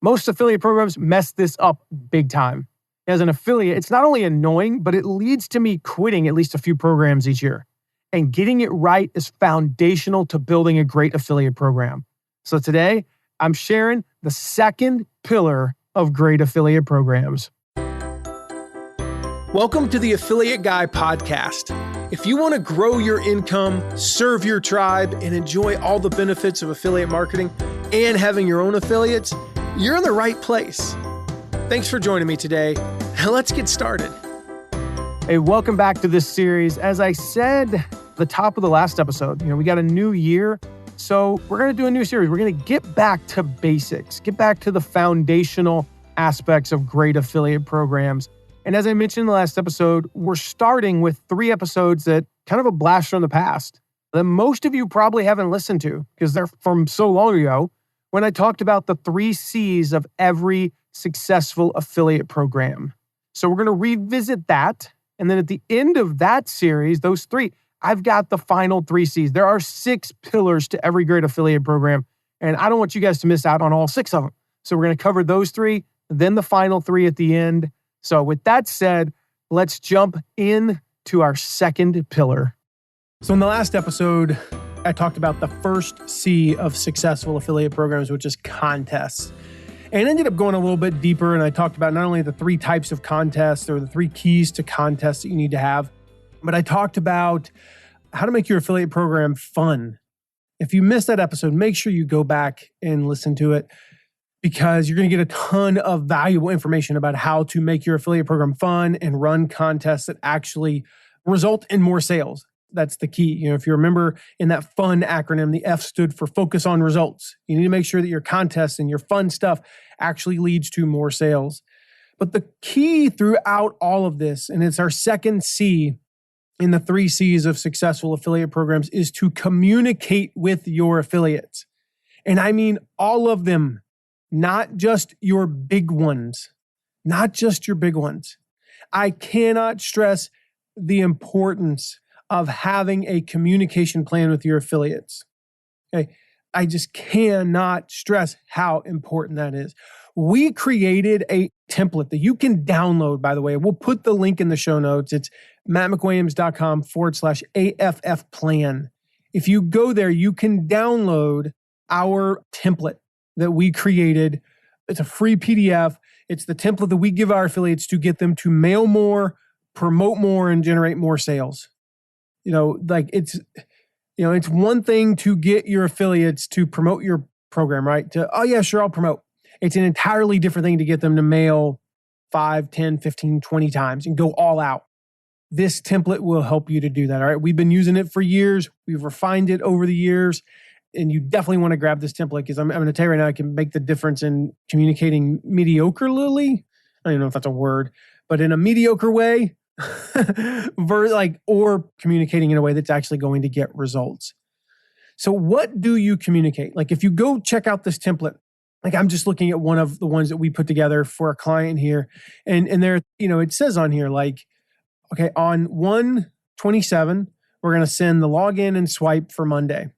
Most affiliate programs mess this up big time. As an affiliate, it's not only annoying, but it leads to me quitting at least a few programs each year. And getting it right is foundational to building a great affiliate program. So today, I'm sharing the second pillar of great affiliate programs. Welcome to the Affiliate Guy podcast. If you want to grow your income, serve your tribe, and enjoy all the benefits of affiliate marketing and having your own affiliates, you're in the right place. Thanks for joining me today. Let's get started. Hey, welcome back to this series. As I said at the top of the last episode, we got a new year, so we're going to do a new series. We're going to get back to basics, get back to the foundational aspects of great affiliate programs. And as I mentioned in the last episode, we're starting with 3 episodes that kind of a blast from the past that most of you probably haven't listened to because they're from so long ago, when I talked about the 3 C's of every successful affiliate program. So we're going to revisit that. And then at the end of that series, those 3, I've got the final 3 C's. There are 6 pillars to every great affiliate program. And I don't want you guys to miss out on all 6 of them. So we're going to cover those 3, then the final 3 at the end. So with that said, let's jump into our second pillar. So in the last episode, I talked about the first C of successful affiliate programs, which is contests. And ended up going a little bit deeper, and I talked about not only the 3 types of contests or the 3 keys to contests that you need to have, but I talked about how to make your affiliate program fun. If you missed that episode, make sure you go back and listen to it, because you're going to get a ton of valuable information about how to make your affiliate program fun and run contests that actually result in more sales. That's the key. If you remember in that FUN acronym, the F stood for focus on results. You need to make sure that your contests and your fun stuff actually leads to more sales. But the key throughout all of this, and it's our second C in the 3 C's of successful affiliate programs, is to communicate with your affiliates. And I mean all of them. Not just your big ones. Not just your big ones. I cannot stress the importance of having a communication plan with your affiliates. Okay? I just cannot stress how important that is. We created a template that you can download, by the way. We'll put the link in the show notes. It's mattmcwilliams.com/AFF plan. If you go there, you can download our template that we created. It's a free PDF. It's the template that we give our affiliates to get them to mail more, promote more, and generate more sales. It's one thing to get your affiliates to promote your program, right? Oh yeah, sure, I'll promote. It's an entirely different thing to get them to mail 5, 10, 15, 20 times and go all out. This template will help you to do that, all right? We've been using it for years. We've refined it over the years. And you definitely want to grab this template, because I'm going to tell you right now, it can make the difference in communicating mediocrely. I don't even know if that's a word, but in a mediocre way, or communicating in a way that's actually going to get results. So what do you communicate? If you go check out this template, I'm just looking at one of the ones that we put together for a client here. And there, it says on here, on 1/27, we're going to send the login and swipe for Monday.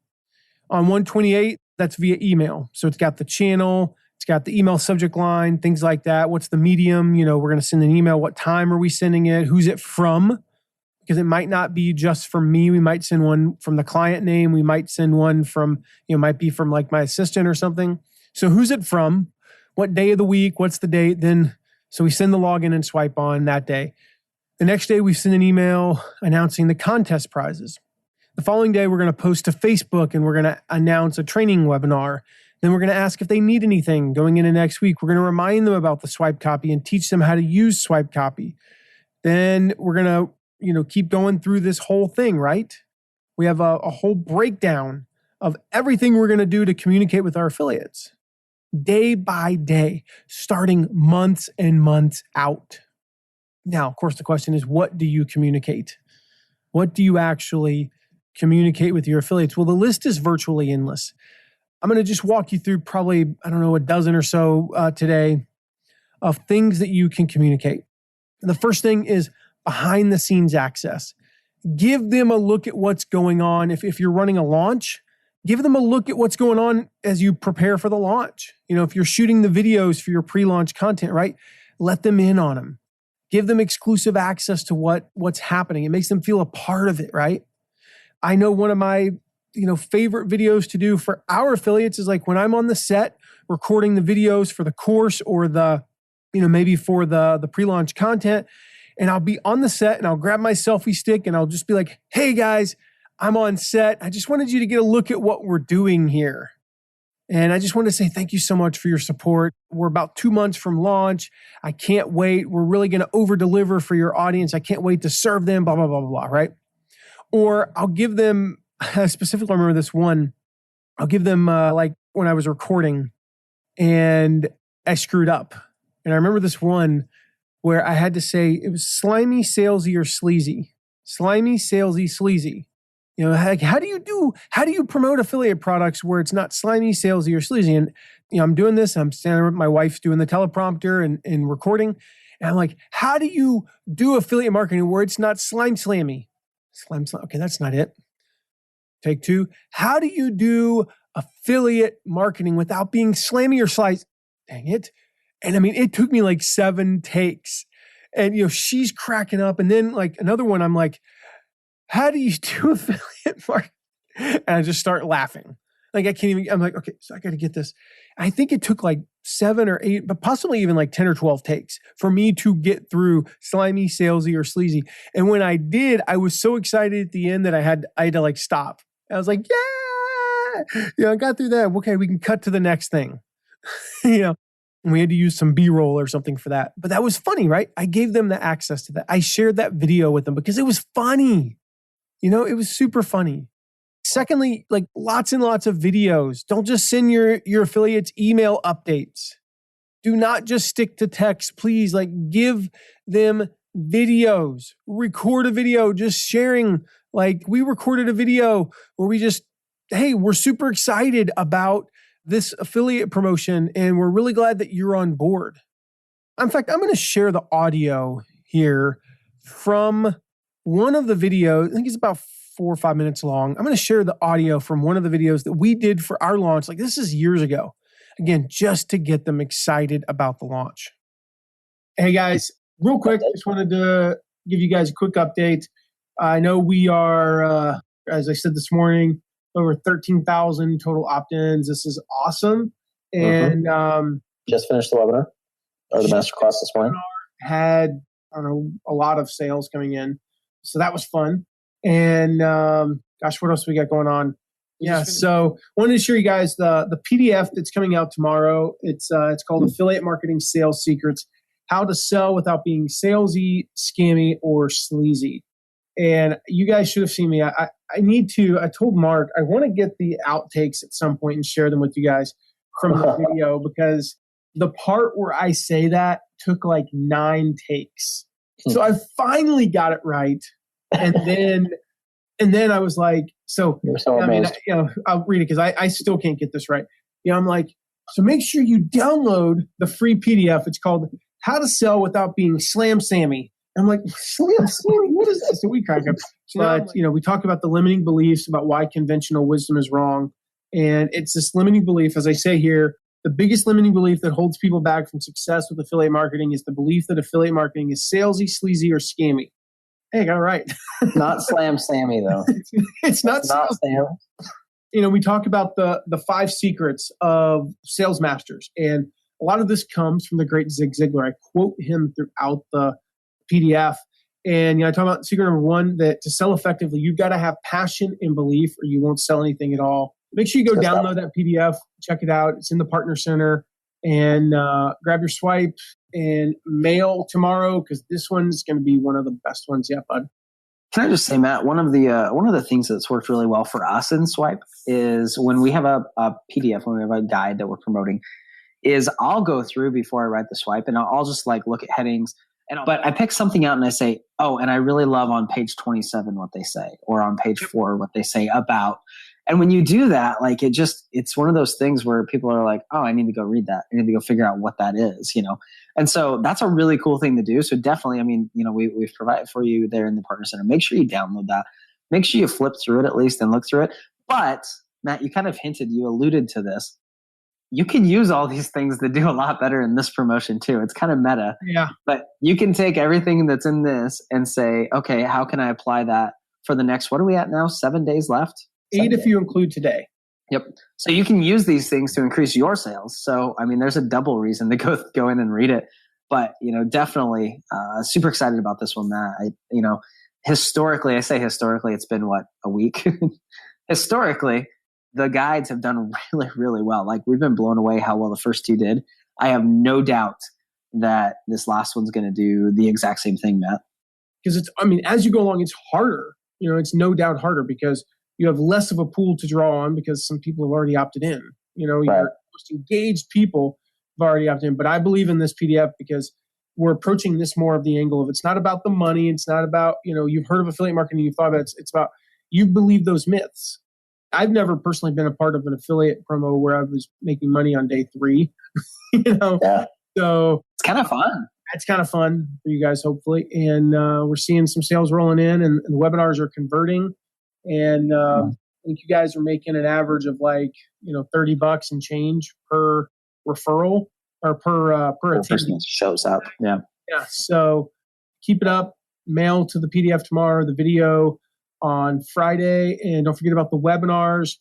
On 1/28, that's via email. So it's got the channel, it's got the email subject line, things like that. What's the medium? We're going to send an email. What time are we sending it? Who's it from? Because it might not be just from me. We might send one from the client name. We might send one from, might be from my assistant or something. So who's it from? What day of the week? What's the date? So we send the login and swipe on that day. The next day, we send an email announcing the contest prizes. The following day, we're going to post to Facebook and we're going to announce a training webinar. Then we're going to ask if they need anything going into next week. We're going to remind them about the swipe copy and teach them how to use swipe copy. Then we're going to, keep going through this whole thing, right? We have a whole breakdown of everything we're going to do to communicate with our affiliates day by day, starting months and months out. Now, of course, the question is, what do you communicate? What do you actually communicate with your affiliates? Well, the list is virtually endless. I'm going to just walk you through probably, a dozen or so today of things that you can communicate. And the first thing is behind the scenes access. Give them a look at what's going on. If you're running a launch, Give them a look at what's going on as you prepare for the launch. If you're shooting the videos for your pre-launch content, right? Let them in on them. Give them exclusive access to what's happening. It makes them feel a part of it, right? I know one of my favorite videos to do for our affiliates is like when I'm on the set recording the videos for the course or the maybe for the pre-launch content, and I'll be on the set and I'll grab my selfie stick and I'll just be like, hey guys, I'm on set. I just wanted you to get a look at what we're doing here. And I just want to say thank you so much for your support. We're about 2 months from launch. I can't wait. We're really going to over deliver for your audience. I can't wait to serve them, blah, blah, blah, blah, blah, right? Or I'll give them, specifically, I remember this one, I'll give them like when I was recording and I screwed up. And I remember this one where I had to say it was slimy, salesy, or sleazy. Slimy, salesy, sleazy. Like how do you promote affiliate products where it's not slimy, salesy, or sleazy? And I'm doing this. I'm standing with my wife's doing the teleprompter and recording. And I'm like, how do you do affiliate marketing where it's not slammy? Slime. Okay, that's not it. Take 2. How do you do affiliate marketing without being slammy or slice? Dang it. And I mean, it took me like 7 takes. And, she's cracking up. And then like another one, I'm like, how do you do affiliate marketing? And I just start laughing. Like I'm like, okay, so I got to get this. I think it took like 7 or 8, but possibly even like 10 or 12 takes for me to get through slimy, salesy, or sleazy. And when I did, I was so excited at the end that I had to like stop. I was like, yeah, I got through that. Okay, we can cut to the next thing. And we had to use some B-roll or something for that. But that was funny, right? I gave them the access to that. I shared that video with them because it was funny. It was super funny. Secondly, like lots and lots of videos. Don't just send your affiliates email updates. Do not just stick to text. Please, like give them videos. Record a video, just sharing. Like we recorded a video where we're super excited about this affiliate promotion and we're really glad that you're on board. In fact, I'm going to share the audio here from one of the videos. I think it's about 4 or 5 minutes long. I'm going to share the audio from one of the videos that we did for our launch. Like this is years ago. Again, just to get them excited about the launch. Hey guys, real quick, just wanted to give you guys a quick update. I know we are, as I said this morning, over 13,000 total opt-ins. This is awesome. And just finished the webinar or the masterclass this morning. Had, a lot of sales coming in. So that was fun. And gosh, what else we got going on? Yeah, so wanted to show you guys the PDF that's coming out tomorrow. It's called Affiliate Marketing Sales Secrets: How to Sell Without Being Salesy, Scammy, or Sleazy. And you guys should have seen me. I told Mark, I want to get the outtakes at some point and share them with you guys from the video, because the part where I say that took like 9 takes. So I finally got it right. And then I was like, you're so amazed. I'll read it because I still can't get this right. I'm like, so make sure you download the free PDF. It's called How to Sell Without Being Slam Sammy. I'm like, Slam Sammy? What is this? So we crack up. But, we talk about the limiting beliefs about why conventional wisdom is wrong. And it's this limiting belief, as I say here, the biggest limiting belief that holds people back from success with affiliate marketing is the belief that affiliate marketing is salesy, sleazy, or scammy. Hey, I got it right. Not Slam Sammy, though. It's not Sam. We talk about the 5 secrets of sales masters. And a lot of this comes from the great Zig Ziglar. I quote him throughout the PDF. And I talk about secret number 1, that to sell effectively, you've got to have passion and belief or you won't sell anything at all. Make sure you go download that PDF, check it out. It's in the Partner Center. And grab your swipe and mail tomorrow, because this one's going to be one of the best ones yet, bud. Can I just say, Matt, one of the things that's worked really well for us in Swipe is when we have a PDF, when we have a guide that we're promoting, is I'll go through before I write the swipe and I'll just like look at headings. But I pick something out and I say, oh, and I really love on page 27 what they say, or on page 4 what they say about. And when you do that, like it's one of those things where people are like, oh, I need to go read that. I need to go figure out what that is, And so that's a really cool thing to do. So definitely, we've provided for you there in the Partner Center. Make sure you download that. Make sure you flip through it at least and look through it. But Matt, you kind of hinted, you alluded to this. You can use all these things to do a lot better in this promotion too. It's kind of meta. Yeah. But you can take everything that's in this and say, okay, how can I apply that for the next, what are we at now? 7 days left? 8 if you include today. Yep. So you can use these things to increase your sales. So, I mean, there's a double reason to go in and read it. But, definitely super excited about this one, Matt. Historically, I say historically, it's been a week? Historically, the guides have done really, really well. Like, we've been blown away how well the first 2 did. I have no doubt that this last one's going to do the exact same thing, Matt. Because as you go along, it's harder. It's no doubt harder because you have less of a pool to draw on because some people have already opted in. Your most engaged people have already opted in. But I believe in this PDF because we're approaching this more of the angle of it's not about the money. It's not about, you've heard of affiliate marketing. You thought about it. It's about you believe those myths. I've never personally been a part of an affiliate promo where I was making money on day 3. Yeah. So it's kind of fun. It's kind of fun for you guys, hopefully. And we're seeing some sales rolling in and the webinars are converting. And I think you guys are making an average of $30 and change per referral or per person shows up. Yeah. Yeah. So keep it up. Mail to the PDF tomorrow, the video on Friday. And don't forget about the webinars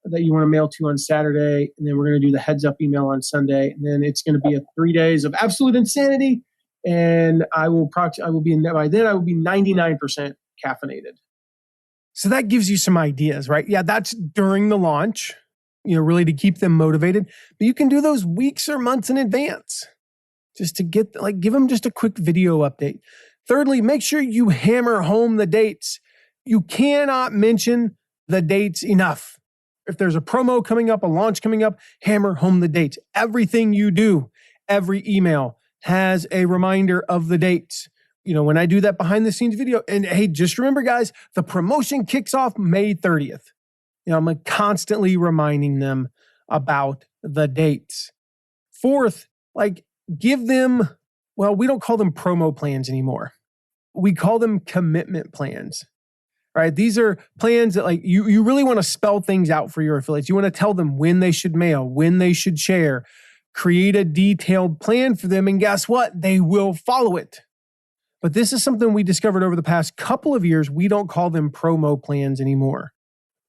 that you want to mail to on Saturday. And then we're going to do the heads up email on Sunday. And then it's going to be 3 days of absolute insanity. And by then I will be 99% caffeinated. So that gives you some ideas, right? Yeah, that's during the launch, really to keep them motivated. But you can do those weeks or months in advance just to give them just a quick video update. Thirdly, make sure you hammer home the dates. You cannot mention the dates enough. If there's a promo coming up, a launch coming up, hammer home the dates. Everything you do, every email has a reminder of the dates. When I do that behind the scenes video, and hey, just remember guys, the promotion kicks off May 30th. I'm constantly reminding them about the dates. Fourth, give them, we don't call them promo plans anymore. We call them commitment plans, right? These are plans that you really want to spell things out for your affiliates. You want to tell them when they should mail, when they should share, create a detailed plan for them. And guess what? They will follow it. But this is something we discovered over the past couple of years. We don't call them promo plans anymore.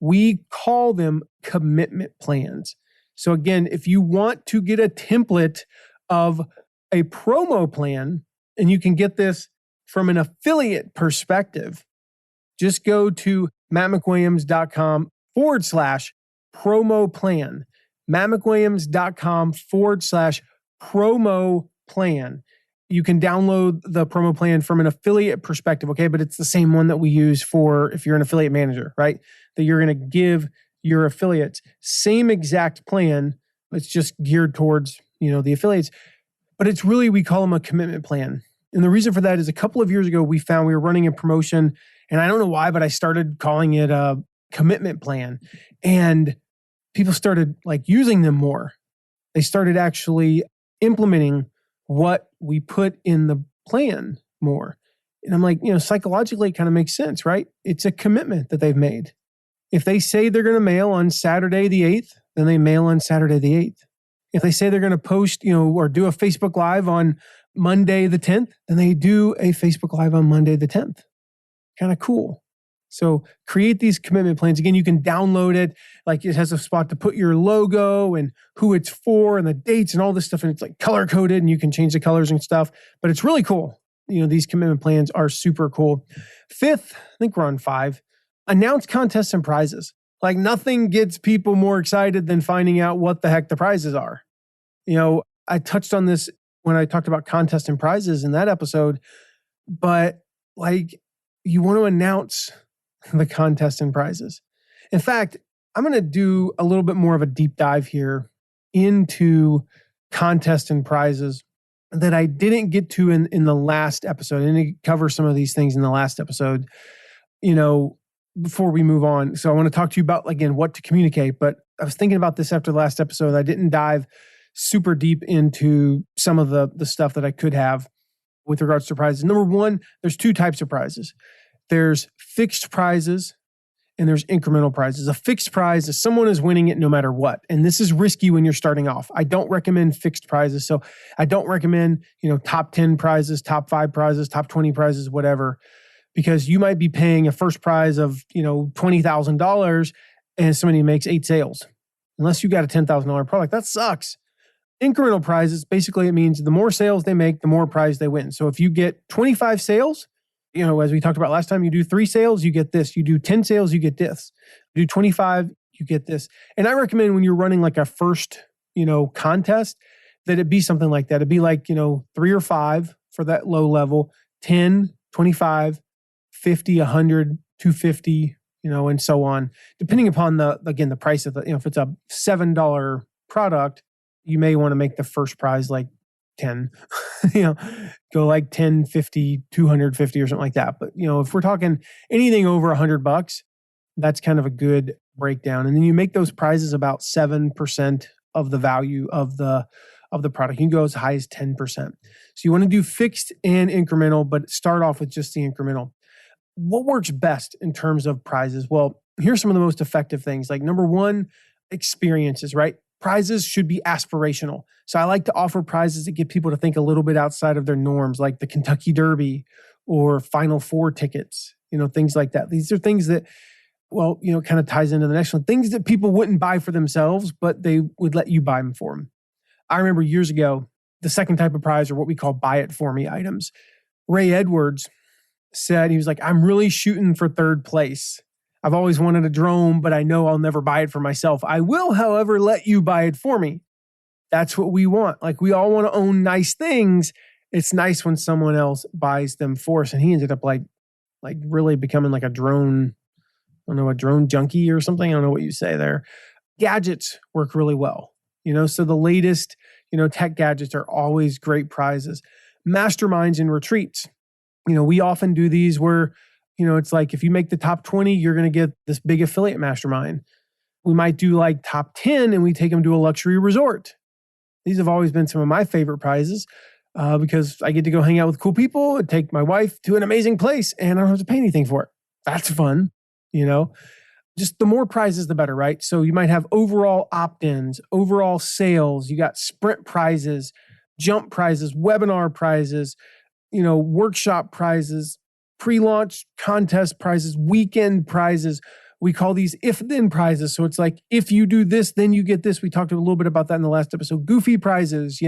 We call them commitment plans. So again, if you want to get a template of a promo plan, and you can get this from an affiliate perspective, just go to mattmcwilliams.com/promo plan. mattmcwilliams.com/promo plan. You can download the promo plan from an affiliate perspective, okay? But it's the same one that we use for if you're an affiliate manager, right? That you're going to give your affiliates. Same exact plan. It's just geared towards, the affiliates. But it's really, we call them a commitment plan. And the reason for that is a couple of years ago, we found we were running a promotion, and I don't know why, but I started calling it a commitment plan. And people started using them more. They started actually implementing what we put in the plan more. And I'm psychologically it kind of makes sense, right? It's a commitment that they've made. If they say they're going to mail on Saturday the 8th, then they mail on Saturday the 8th. If they say they're going to post, or do a Facebook Live on Monday the 10th, then they do a Facebook Live on Monday the 10th. Kind of cool. So create these commitment plans. Again, you can download it. It has a spot to put your logo and who it's for and the dates and all this stuff. And it's color coded and you can change the colors and stuff. But it's really cool. These commitment plans are super cool. Fifth, I think we're on 5, announce contests and prizes. Nothing gets people more excited than finding out what the heck the prizes are. I touched on this when I talked about contests and prizes in that episode, but you want to announce the contest and prizes. In fact, I'm going to do a little bit more of a deep dive here into contest and prizes that I didn't get to in the last episode. I didn't cover some of these things in the last episode, before we move on. So I want to talk to you about, again, what to communicate. But I was thinking about this after the last episode. I didn't dive super deep into some of the stuff that I could have with regards to prizes. Number one, there's 2 types of prizes. There's fixed prizes and there's incremental prizes. A fixed prize is someone is winning it no matter what. And this is risky when you're starting off. I don't recommend fixed prizes. So I don't recommend, top 10 prizes, top 5 prizes, top 20 prizes, whatever, because you might be paying a first prize of, $20,000 and somebody makes 8 sales. Unless you got a $10,000 product, that sucks. Incremental prizes, basically it means the more sales they make, the more prize they win. So if you get 25 sales, as we talked about last time, you do 3 sales, you get this. You do 10 sales, you get this. You do 25, you get this. And I recommend when you're running like a first, contest, that it be something like that. It'd be like, 3 or 5 for that low level, 10, 25, 50, 100, 250, and so on. Depending upon the price of the, if it's a $7 product, you may want to make the first prize like 10, go like 10, 50, 250 or something like that. But, if we're talking anything over $100, that's kind of a good breakdown. And then you make those prizes about 7% of the value of the product. You can go as high as 10%. So you want to do fixed and incremental, but start off with just the incremental. What works best in terms of prizes? Well, here's some of the most effective things. Like number one, experiences, right? Prizes should be aspirational. So I like to offer prizes that get people to think a little bit outside of their norms, like the Kentucky Derby or Final Four tickets, things like that. These are things that, kind of ties into the next one. Things that people wouldn't buy for themselves, but they would let you buy them for them. I remember years ago, the second type of prize are what we call buy it for me items. Ray Edwards said, he was like, I'm really shooting for 3rd place. I've always wanted a drone, but I know I'll never buy it for myself. I will, however, let you buy it for me. That's what we want. Like we all want to own nice things. It's nice when someone else buys them for us. And he ended up like really becoming like a drone, a drone junkie or something. I don't know what you say there. Gadgets work really well. So the latest, tech gadgets are always great prizes. Masterminds and retreats. We often do these where, it's like if you make the top 20, you're going to get this big affiliate mastermind. We might do like top 10 and we take them to a luxury resort. These have always been some of my favorite prizes because I get to go hang out with cool people and take my wife to an amazing place and I don't have to pay anything for it. That's fun, Just the more prizes, the better, right? So you might have overall opt-ins, overall sales. You got sprint prizes, jump prizes, webinar prizes, workshop prizes, pre-launch contest prizes, weekend prizes. We call these if-then prizes. So it's like, if you do this, then you get this. We talked a little bit about that in the last episode. Goofy prizes,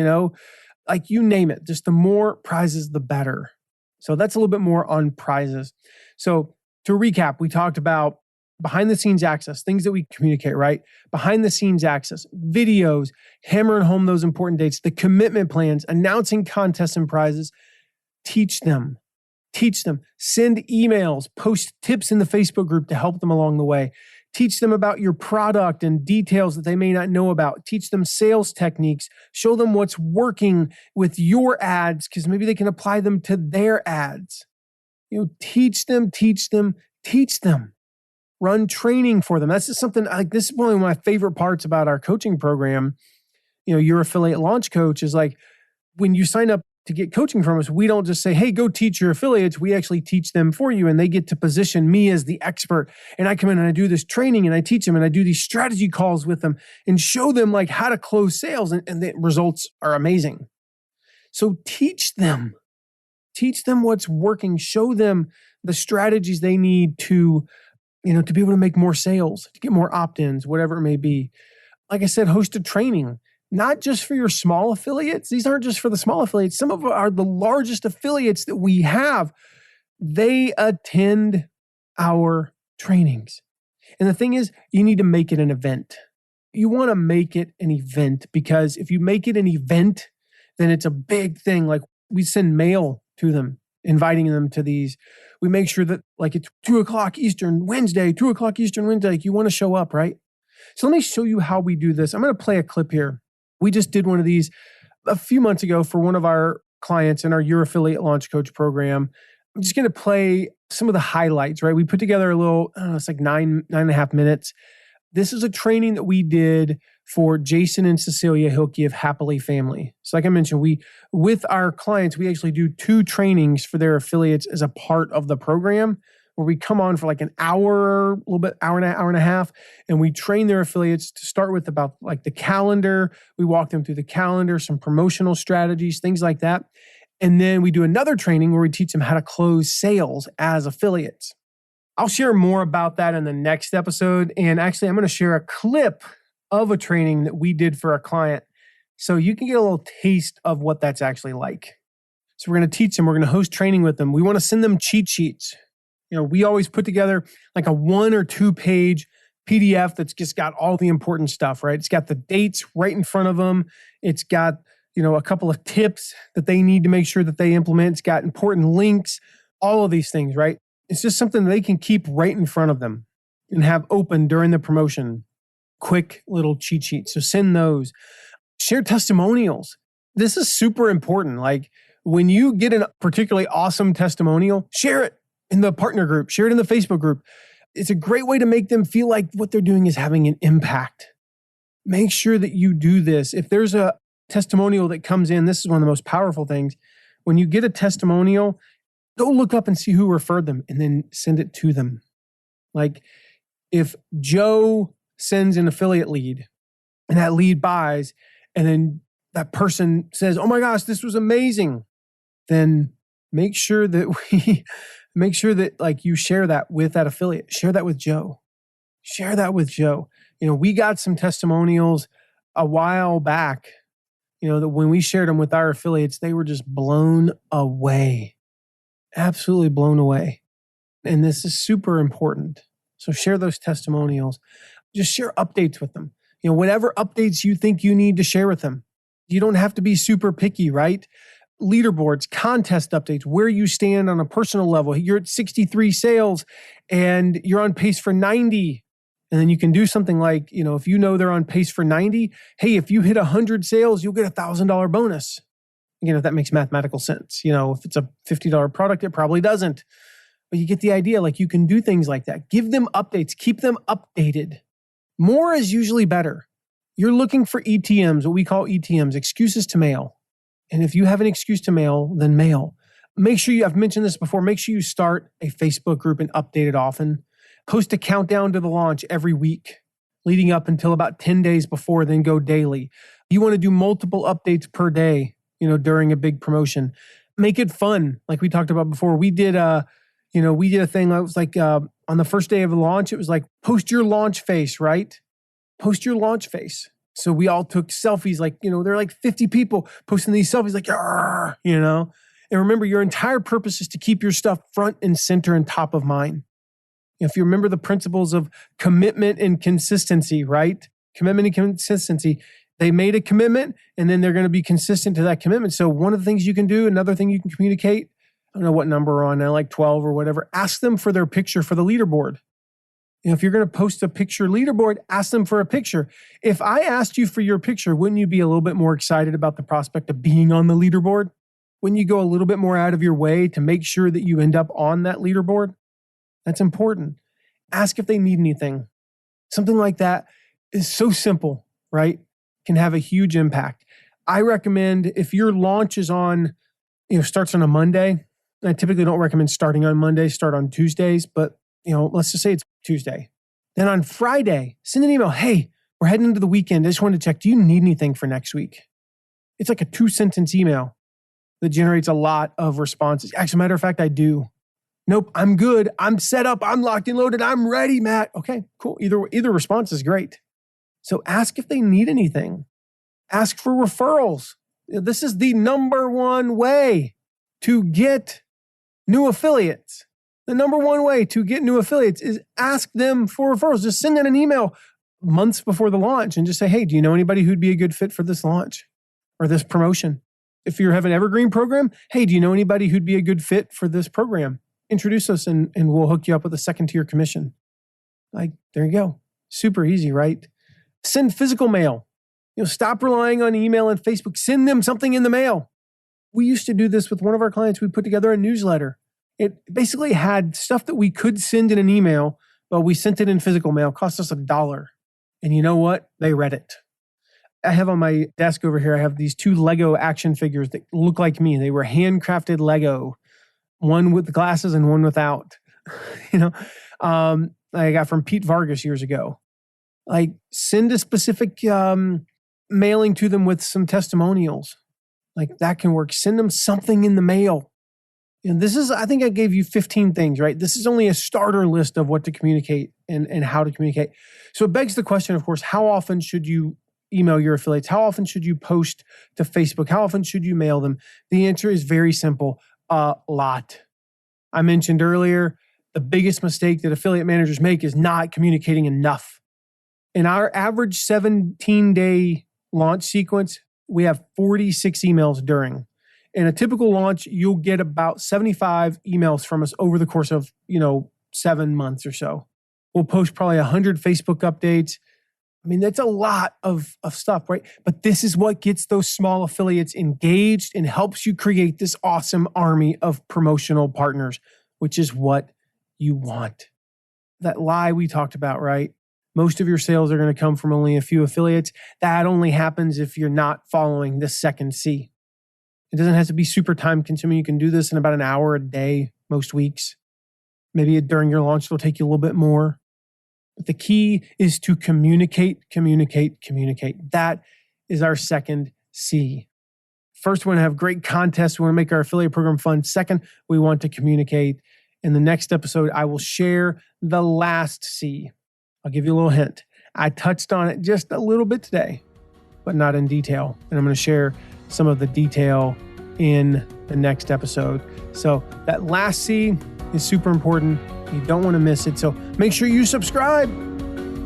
like you name it. Just the more prizes, the better. So that's a little bit more on prizes. So to recap, we talked about behind the scenes access, things that we communicate, right? Behind the scenes access, videos, hammering home those important dates, the commitment plans, announcing contests and prizes. Teach them. Send emails, post tips in the Facebook group to help them along the way. Teach them about your product and details that they may not know about. Teach them sales techniques. Show them what's working with your ads because maybe they can apply them to their ads. Teach them. Run training for them. That's just something like this is one of my favorite parts about our coaching program. Your affiliate launch coach is like when you sign up to get coaching from us, we don't just say, hey, go teach your affiliates. We actually teach them for you and they get to position me as the expert. And I come in and I do this training and I teach them and I do these strategy calls with them and show them like how to close sales and the results are amazing. So teach them what's working, show them the strategies they need to be able to make more sales, to get more opt-ins, whatever it may be. Like I said, host a training. Not just for your small affiliates. These aren't just for the small affiliates. Some of are the largest affiliates that we have. They attend our trainings. And the thing is, you need to make it an event. You want to make it an event because if you make it an event, then it's a big thing. Like we send mail to them, inviting them to these. We make sure that like it's 2:00 Eastern Wednesday, 2:00 Eastern Wednesday. Like you want to show up, right? So let me show you how we do this. I'm going to play a clip here. We just did one of these a few months ago for one of our clients in our Your Affiliate Launch Coach program. I'm just going to play some of the highlights, right? We put together a little, it's like 9.5 minutes. This is a training that we did for Jason and Cecilia Hilke of Happily Family. So like I mentioned, with our clients, we actually do 2 trainings for their affiliates as a part of the program. where we come on for like an hour, a little bit, hour and a half, and we train their affiliates to start with about like the calendar. We walk them through the calendar, some promotional strategies, things like that. And then we do another training where we teach them how to close sales as affiliates. I'll share more about that in the next episode. And actually, I'm going to share a clip of a training that we did for a client so you can get a little taste of what that's actually like. So we're going to teach them, we're going to host training with them. We want to send them cheat sheets. We always put together like a 1 or 2 page PDF that's just got all the important stuff, right? It's got the dates right in front of them. It's got, a couple of tips that they need to make sure that they implement. It's got important links, all of these things, right? It's just something they can keep right in front of them and have open during the promotion. Quick little cheat sheets. So send those. Share testimonials. This is super important. Like when you get a particularly awesome testimonial, share it in the partner group, share it in the Facebook group. It's a great way to make them feel like what they're doing is having an impact. Make sure that you do this. If there's a testimonial that comes in, this is one of the most powerful things. When you get a testimonial, go look up and see who referred them and then send it to them. Like if Joe sends an affiliate lead and that lead buys and then that person says, "Oh my gosh, this was amazing," then make sure that like you share that with that affiliate. Share that with Joe. Share that with Joe. We got some testimonials a while back, that when we shared them with our affiliates, they were just blown away. Absolutely blown away. And this is super important. So share those testimonials. Just share updates with them. Whatever updates you think you need to share with them. You don't have to be super picky, right? Leaderboards, contest updates, where you stand on a personal level. You're at 63 sales and you're on pace for 90. And then you can do something like, if they're on pace for 90, hey, if you hit 100 sales, you'll get a $1,000 bonus. If that makes mathematical sense. If it's a $50 product, it probably doesn't. But you get the idea. Like you can do things like that. Give them updates. Keep them updated. More is usually better. You're looking for ETMs, what we call ETMs, excuses to mail. And if you have an excuse to mail, then mail. Make sure I've mentioned this before, make sure you start a Facebook group and update it often. Post a countdown to the launch every week, leading up until about 10 days before, then go daily. You want to do multiple updates per day, during a big promotion. Make it fun. Like we talked about before, we did a thing that was like on the first day of the launch, it was like, post your launch face, right? Post your launch face. So we all took selfies, like, there are like 50 people posting these selfies, like, And remember, your entire purpose is to keep your stuff front and center and top of mind. If you remember the principles of commitment and consistency, right? Commitment and consistency. They made a commitment and then they're going to be consistent to that commitment. So one of the things you can do, another thing you can communicate, I don't know what number we're on now, like 12 or whatever, ask them for their picture for the leaderboard. If you're going to post a picture leaderboard, ask them for a picture. If I asked you for your picture, wouldn't you be a little bit more excited about the prospect of being on the leaderboard? Wouldn't you go a little bit more out of your way to make sure that you end up on that leaderboard? That's important. Ask if they need anything. Something like that is so simple, right? Can have a huge impact. I recommend if your launch is on, starts on a Monday, I typically don't recommend starting on Monday, start on Tuesdays, but let's just say it's Tuesday. Then on Friday, send an email. Hey, we're heading into the weekend. I just wanted to check, do you need anything for next week? It's like a 2-sentence email that generates a lot of responses. As a matter of fact, I do. Nope, I'm good. I'm set up. I'm locked and loaded. I'm ready, Matt. Okay, cool. Either response is great. So ask if they need anything. Ask for referrals. This is the number one way to get new affiliates. The number one way to get new affiliates is ask them for referrals. Just send in an email months before the launch and just say, hey, do you know anybody who'd be a good fit for this launch or this promotion? If you have an evergreen program, hey, do you know anybody who'd be a good fit for this program? Introduce us and we'll hook you up with a second tier commission. Like, there you go. Super easy, right? Send physical mail. Stop relying on email and Facebook. Send them something in the mail. We used to do this with one of our clients. We put together a newsletter. It basically had stuff that we could send in an email, but we sent it in physical mail. It cost us $1. And you know what? They read it. I have on my desk over here, I have these 2 Lego action figures that look like me. They were handcrafted Lego, one with glasses and one without. I got from Pete Vargas years ago. Like, send a specific mailing to them with some testimonials. Like, that can work. Send them something in the mail. I think I gave you 15 things, right? This is only a starter list of what to communicate and how to communicate. So it begs the question, of course, how often should you email your affiliates? How often should you post to Facebook? How often should you mail them? The answer is very simple, a lot. I mentioned earlier, the biggest mistake that affiliate managers make is not communicating enough. In our average 17-day launch sequence, we have 46 emails during. In a typical launch, you'll get about 75 emails from us over the course of, 7 months or so. We'll post probably 100 Facebook updates. I mean, that's a lot of stuff, right? But this is what gets those small affiliates engaged and helps you create this awesome army of promotional partners, which is what you want. That lie we talked about, right? Most of your sales are going to come from only a few affiliates. That only happens if you're not following the second C. It doesn't have to be super time consuming. You can do this in about an hour a day, most weeks. Maybe during your launch, it'll take you a little bit more. But the key is to communicate. That is our second C. First, we want to have great contests. We want to make our affiliate program fun. Second, we want to communicate. In the next episode, I will share the last C. I'll give you a little hint. I touched on it just a little bit today, but not in detail. And I'm going to share some of the detail in the next episode. So that last C is super important. You don't want to miss it. So make sure you subscribe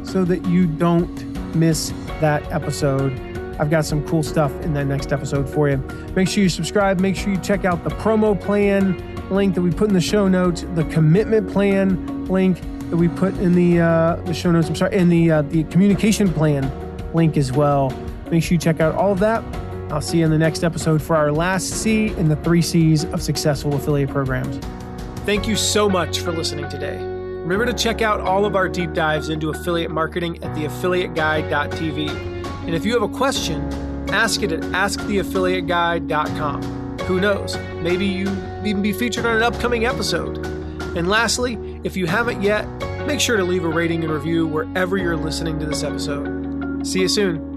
so that you don't miss that episode. I've got some cool stuff in that next episode for you. Make sure you subscribe. Make sure you check out the promo plan link that we put in the show notes, the commitment plan link that we put in the show notes. And the communication plan link as well. Make sure you check out all of that. I'll see you in the next episode for our last C in the 3 C's of successful affiliate programs. Thank you so much for listening today. Remember to check out all of our deep dives into affiliate marketing at theaffiliateguide.tv. And if you have a question, ask it at asktheaffiliateguide.com. Who knows? Maybe you even be featured on an upcoming episode. And lastly, if you haven't yet, make sure to leave a rating and review wherever you're listening to this episode. See you soon.